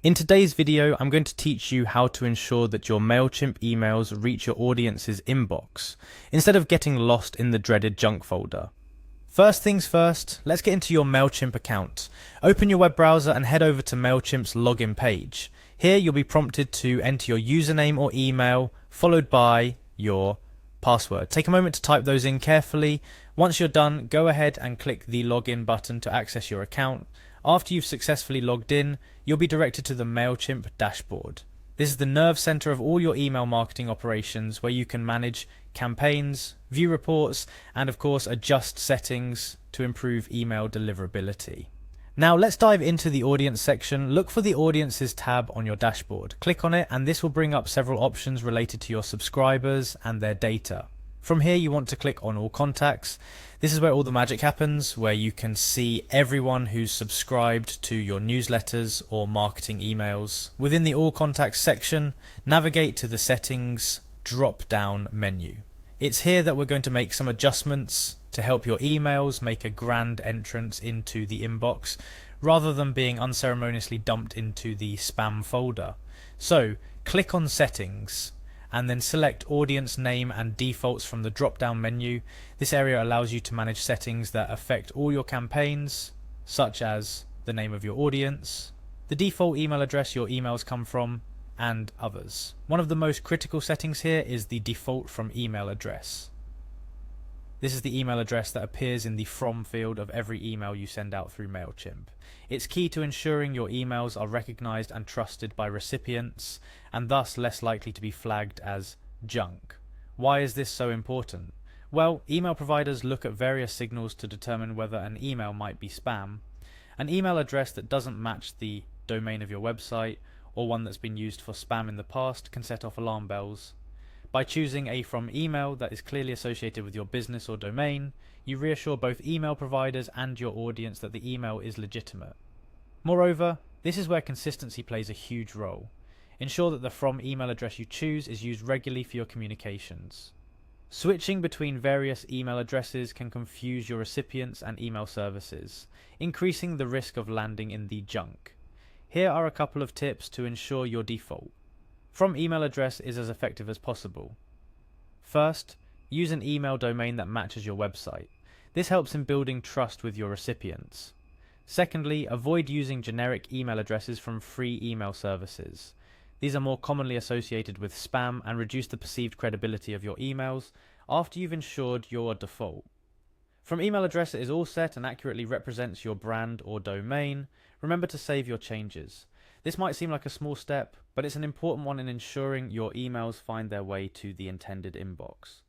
In today's video, I'm going to teach you how to ensure that your Mailchimp emails reach your audience's inbox, instead of getting lost in the dreaded junk folder. First things first, let's get into your Mailchimp account. Open your web browser and head over to Mailchimp's login page. Here you'll be prompted to enter your username or email, followed by your password. Take a moment to type those in carefully. Once you're done, go ahead and click the login button to access your account. After you've successfully logged in, you'll be directed to the Mailchimp dashboard. This is the nerve center of all your email marketing operations, where you can manage campaigns, view reports, and of course adjust settings to improve email deliverability. Now let's dive into the audience section. Look for the audiences tab on your dashboard. Click on it and this will bring up several options related to your subscribers and their data. From here you want to click on all contacts. This is where all the magic happens, where you can see everyone who's subscribed to your newsletters or marketing emails. Within the all contacts section, navigate to the settings drop down menu. It's here that we're going to make some adjustments to help your emails make a grand entrance into the inbox, rather than being unceremoniously dumped into the spam folder. So click on settings and then select audience name and defaults from the drop down menu. This area allows you to manage settings that affect all your campaigns, such as the name of your audience, the default email address your emails come from, and others. One of the most critical settings here is the default from email address. This is the email address that appears in the from field of every email you send out through Mailchimp. It's key to ensuring your emails are recognized and trusted by recipients, and thus less likely to be flagged as junk. Why is this so important? Well, email providers look at various signals to determine whether an email might be spam. An email address that doesn't match the domain of your website, or one that's been used for spam in the past, can set off alarm bells. By choosing a from email that is clearly associated with your business or domain, you reassure both email providers and your audience that the email is legitimate. Moreover, this is where consistency plays a huge role. Ensure that the from email address you choose is used regularly for your communications. Switching between various email addresses can confuse your recipients and email services, increasing the risk of landing in the junk. Here are a couple of tips to ensure your default from email address is as effective as possible. First, use an email domain that matches your website. This helps in building trust with your recipients. Secondly, avoid using generic email addresses from free email services. These are more commonly associated with spam and reduce the perceived credibility of your emails after you've ensured your default. From email address that is all set and accurately represents your brand or domain, remember to save your changes. This might seem like a small step, but it's an important one in ensuring your emails find their way to the intended inbox.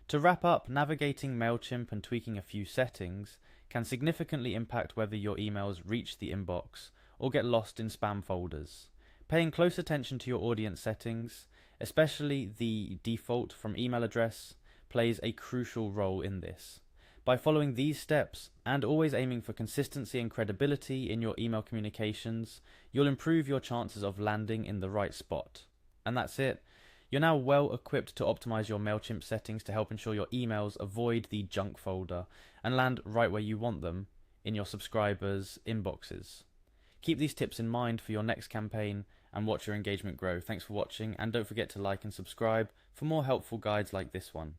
To wrap up, navigating Mailchimp and tweaking a few settings can significantly impact whether your emails reach the inbox or get lost in spam folders. Paying close attention to your audience settings, especially the default from email address, plays a crucial role in this. By following these steps, and always aiming for consistency and credibility in your email communications, you'll improve your chances of landing in the right spot. And that's it. You're now well equipped to optimize your Mailchimp settings to help ensure your emails avoid the junk folder and land right where you want them, in your subscribers' inboxes. Keep these tips in mind for your next campaign and watch your engagement grow. Thanks for watching, and don't forget to like and subscribe for more helpful guides like this one.